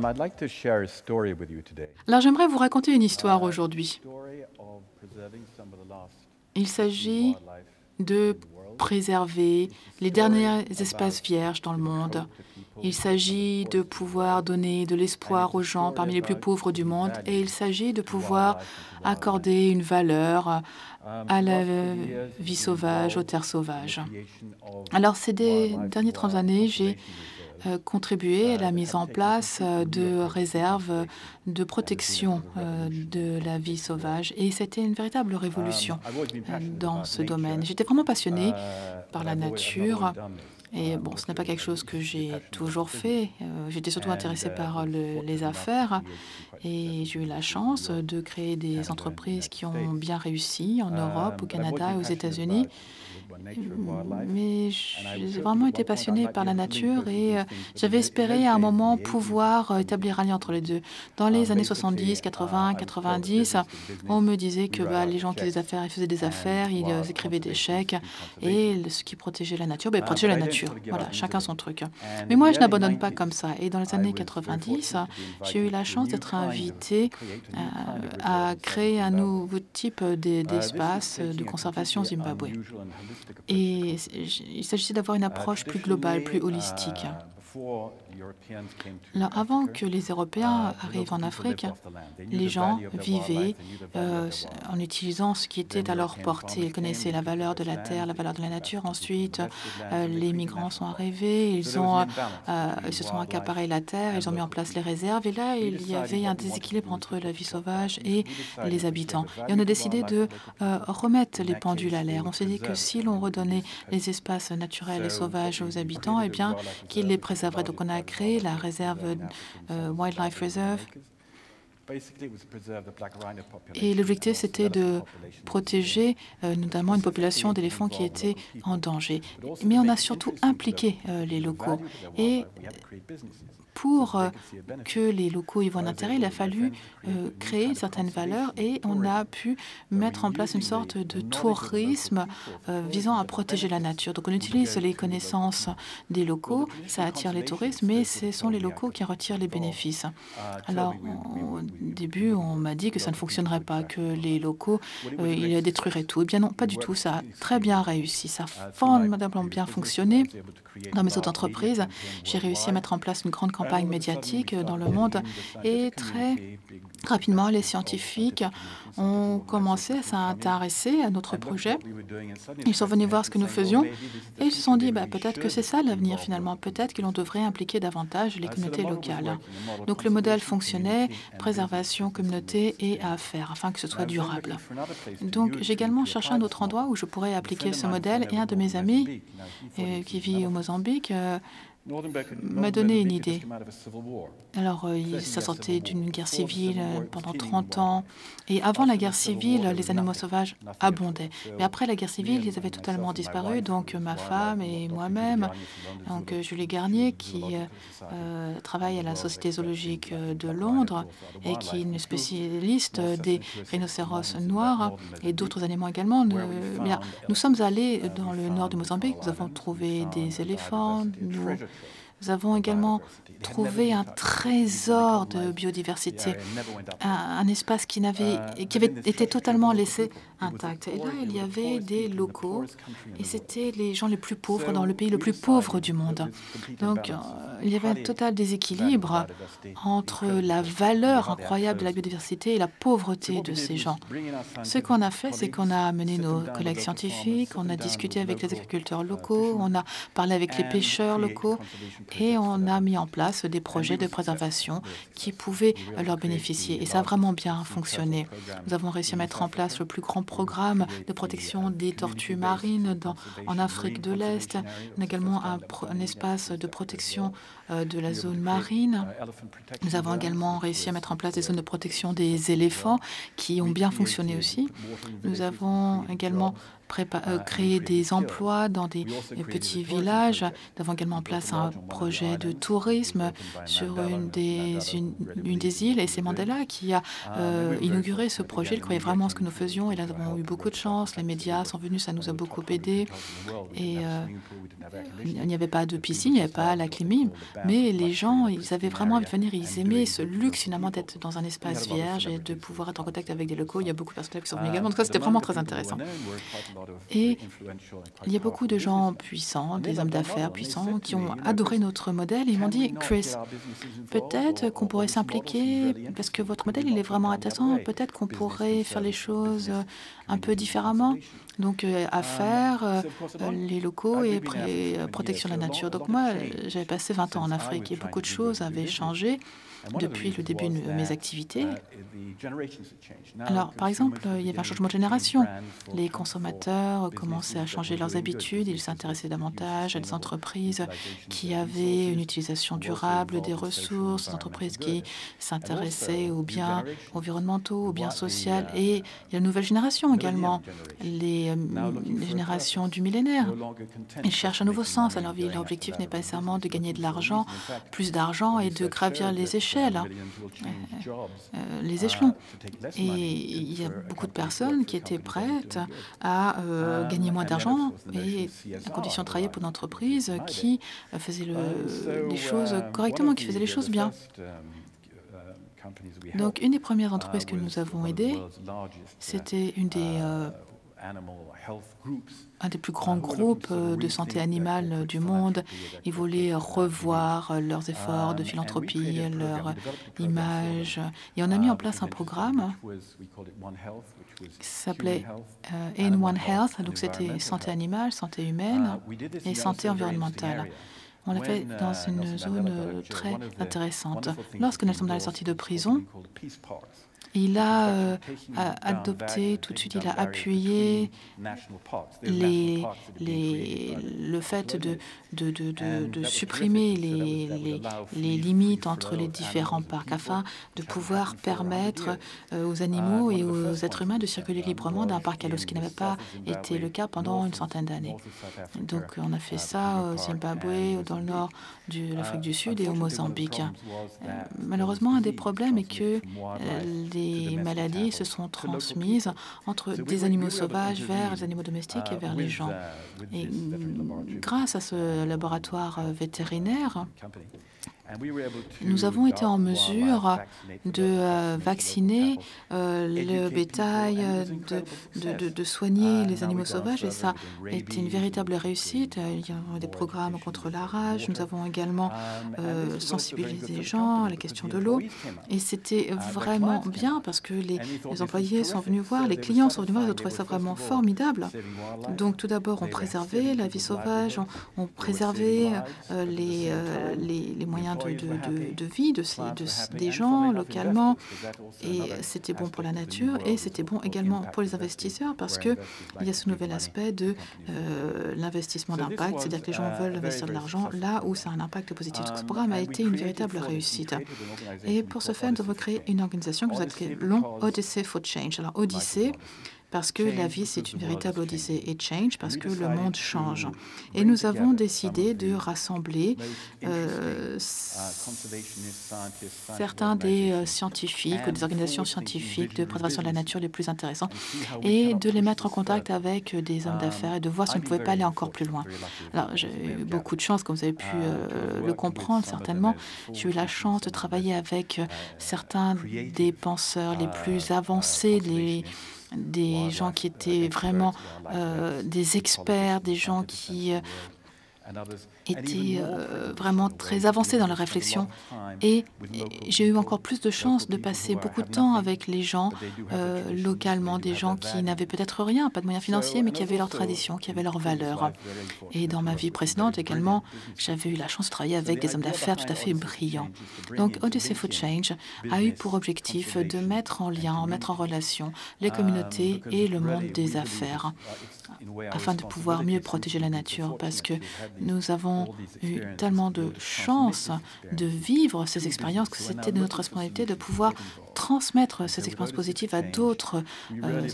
I'd like to share a story with you today. Alors j'aimerais vous raconter une histoire aujourd'hui. Story of preserving some of the last Il s'agit wildlife de in the world. préserver les derniers espaces vierges dans le monde. Il s'agit de pouvoir donner de l'espoir aux gens parmi les plus pauvres du monde et il s'agit de pouvoir accorder une valeur à la vie sauvage, aux terres sauvages. Alors ces dernières 30 années, j'ai contribué à la mise en place de réserves de protection de la vie sauvage et c'était une véritable révolution dans ce domaine. J'étais vraiment passionnée par la nature. Et bon, ce n'est pas quelque chose que j'ai toujours fait. J'étais surtout intéressée par les affaires et j'ai eu la chance de créer des entreprises qui ont bien réussi en Europe, au Canada et aux États-Unis. Mais j'ai vraiment été passionnée par la nature et j'avais espéré à un moment pouvoir établir un lien entre les deux. Dans les années 70, 80, 90, on me disait que les gens qui faisaient des affaires, ils faisaient des affaires, ils écrivaient des chèques et ce qui protégeait la nature, protégeait la nature. Voilà, chacun son truc. Mais moi, je n'abandonne pas comme ça. Et dans les années 90, j'ai eu la chance d'être invitée à créer un nouveau type d'espace de conservation au Zimbabwe. Et il s'agissait d'avoir une approche plus globale, plus holistique. Alors, avant que les Européens arrivent en Afrique, les gens vivaient en utilisant ce qui était à leur portée. Ils connaissaient la valeur de la terre, la valeur de la nature. Ensuite, les migrants sont arrivés, ils se sont accaparés la terre, ils ont mis en place les réserves. Et là, il y avait un déséquilibre entre la vie sauvage et les habitants. Et on a décidé de remettre les pendules à l'air. On s'est dit que si l'on redonnait les espaces naturels et sauvages aux habitants, eh bien, qu'ils les préserveraient. Donc, on a créé la réserve Wildlife Reserve. Et l'objectif, c'était de protéger notamment une population d'éléphants qui était en danger. Mais on a surtout impliqué les locaux. Et pour que les locaux y voient un intérêt, il a fallu créer une certaine valeur et on a pu mettre en place une sorte de tourisme visant à protéger la nature. Donc on utilise les connaissances des locaux, ça attire les touristes, mais ce sont les locaux qui en retirent les bénéfices. Alors au début, on m'a dit que ça ne fonctionnerait pas, que les locaux, ils détruiraient tout. Eh bien non, pas du tout, ça a très bien réussi, ça a formidablement bien fonctionné. Dans mes autres entreprises, j'ai réussi à mettre en place une grande campagne médiatique dans le monde et très rapidement, les scientifiques ont commencé à s'intéresser à notre projet. Ils sont venus voir ce que nous faisions et ils se sont dit peut-être que c'est ça l'avenir finalement, peut-être que l'on devrait impliquer davantage les communautés locales. Donc le modèle fonctionnait, préservation, communauté et affaires, afin que ce soit durable. Donc j'ai également cherché un autre endroit où je pourrais appliquer ce modèle et un de mes amis qui vit au Mozambique m'a donné une idée. Alors, ça sortait d'une guerre civile pendant 30 ans. Et avant la guerre civile, les animaux sauvages abondaient. Mais après la guerre civile, ils avaient totalement disparu. Donc, ma femme et moi-même, donc Julie Garnier, qui travaille à la Société zoologique de Londres et qui est une spécialiste des rhinocéros noirs et d'autres animaux également, nous sommes allés dans le nord du Mozambique. Nous avons trouvé des éléphants. Nous avons également trouvé un trésor de biodiversité, un espace qui avait été totalement laissé intact. Et là, il y avait des locaux, et c'était les gens les plus pauvres dans le pays le plus pauvre du monde. Donc, il y avait un total déséquilibre entre la valeur incroyable de la biodiversité et la pauvreté de ces gens. Ce qu'on a fait, c'est qu'on a amené nos collègues scientifiques, on a discuté avec les agriculteurs locaux, on a parlé avec les pêcheurs locaux, et on a mis en place des projets de préservation qui pouvaient leur bénéficier. Et ça a vraiment bien fonctionné. Nous avons réussi à mettre en place le plus grand programme de protection des tortues marines en Afrique de l'Est. On a également un espace de protection de la zone marine. Nous avons également réussi à mettre en place des zones de protection des éléphants qui ont bien fonctionné aussi. Nous avons également créer des emplois dans des petits villages. Nous avons également en place un projet de tourisme sur une des îles. Et c'est Mandela qui a inauguré ce projet. Il croyait vraiment en ce que nous faisions. Et là, nous avons eu beaucoup de chance, les médias sont venus, ça nous a beaucoup aidé. Et il n'y avait pas de piscine, il n'y avait pas la clim, mais les gens, ils avaient vraiment envie de venir, ils aimaient ce luxe finalement d'être dans un espace vierge et de pouvoir être en contact avec des locaux. Il y a beaucoup de personnes qui sont venues également, donc ça c'était vraiment très intéressant. Et il y a beaucoup de gens puissants, des hommes d'affaires puissants, qui ont adoré notre modèle et ils m'ont dit, Chris, peut-être qu'on pourrait s'impliquer, parce que votre modèle, il est vraiment intéressant, peut-être qu'on pourrait faire les choses un peu différemment. Donc, affaires, les locaux et protection de la nature. Donc, moi, j'avais passé 20 ans en Afrique et beaucoup de choses avaient changé depuis le début de mes activités. Alors, par exemple, il y avait un changement de génération. Les consommateurs commençaient à changer leurs habitudes, ils s'intéressaient davantage à des entreprises qui avaient une utilisation durable des ressources, des entreprises qui s'intéressaient aux biens environnementaux, aux biens sociaux. Et il y a une nouvelle génération également, les générations du millénaire. Ils cherchent un nouveau sens à leur vie. Leur objectif n'est pas nécessairement de gagner de l'argent, plus d'argent et de gravir les échelles, les échelons. Et il y a beaucoup de personnes qui étaient prêtes à gagner moins d'argent et à condition de travailler pour une entreprise qui faisait les choses correctement, qui faisait les choses bien. Donc, une des premières entreprises que nous avons aidées, c'était un des plus grands groupes de santé animale du monde. Ils voulaient revoir leurs efforts de philanthropie, leur image. Et on a mis en place un programme qui s'appelait In One Health. Donc c'était santé animale, santé humaine et santé environnementale. On l'a fait dans une zone très intéressante. Lorsque Nelson Mandela est sorti de prison, il a adopté, tout de suite, il a appuyé le fait de supprimer les limites entre les différents parcs afin de pouvoir permettre aux animaux et aux êtres humains de circuler librement d'un parc à l'autre, ce qui n'avait pas été le cas pendant une centaine d'années. Donc on a fait ça au Zimbabwe, dans le nord de l'Afrique du Sud et au Mozambique. Malheureusement, un des problèmes est que les maladies se sont transmises entre des animaux sauvages vers les animaux domestiques et vers les gens. Et grâce à ce laboratoire vétérinaire, nous avons été en mesure de vacciner le bétail, de soigner les animaux sauvages et ça a été une véritable réussite. Il y a des programmes contre la rage. Nous avons également sensibilisé les gens à la question de l'eau et c'était vraiment bien parce que les employés sont venus voir, les clients sont venus voir, ils ont trouvé ça vraiment formidable. Donc tout d'abord, on préservait la vie sauvage, on préservait les moyens de vie des gens localement et c'était bon pour la nature et c'était bon également pour les investisseurs parce qu'il y a ce nouvel aspect de l'investissement d'impact, c'est-à-dire que les gens veulent investir de l'argent là où ça a un impact positif. Donc, ce programme a été une véritable réussite. Et pour ce faire, nous avons créé une organisation que nous appelons Odyssey for Change. Alors, Odyssey, parce que la vie, c'est une véritable odyssée, et change, parce que le monde change. Et nous avons décidé de rassembler certains des scientifiques ou des organisations scientifiques de préservation de la nature les plus intéressants et de les mettre en contact avec des hommes d'affaires et de voir si on ne pouvait pas aller encore plus loin. Alors, j'ai eu beaucoup de chance, comme vous avez pu le comprendre certainement. J'ai eu la chance de travailler avec certains des penseurs les plus avancés, des gens qui étaient vraiment des experts, des gens qui étaient vraiment très avancés dans la réflexion. Et j'ai eu encore plus de chance de passer beaucoup de temps avec les gens localement, des gens qui n'avaient peut-être rien, pas de moyens financiers, mais qui avaient leurs traditions, qui avaient leurs valeurs. Et dans ma vie précédente également, j'avais eu la chance de travailler avec des hommes d'affaires tout à fait brillants. Donc Odyssey for Change a eu pour objectif de mettre en lien, mettre en relation les communautés et le monde des affaires afin de pouvoir mieux protéger la nature parce que nous avons eu tellement de chance de vivre ces expériences que c'était de notre responsabilité de pouvoir transmettre ces expériences positives à d'autres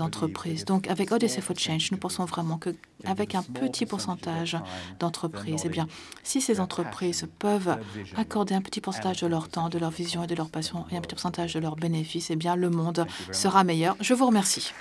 entreprises. Donc avec Odyssey for Change, nous pensons vraiment qu'avec un petit pourcentage d'entreprises, eh bien, si ces entreprises peuvent accorder un petit pourcentage de leur temps, de leur vision et de leur passion et un petit pourcentage de leurs bénéfices, eh bien, le monde sera meilleur. Je vous remercie.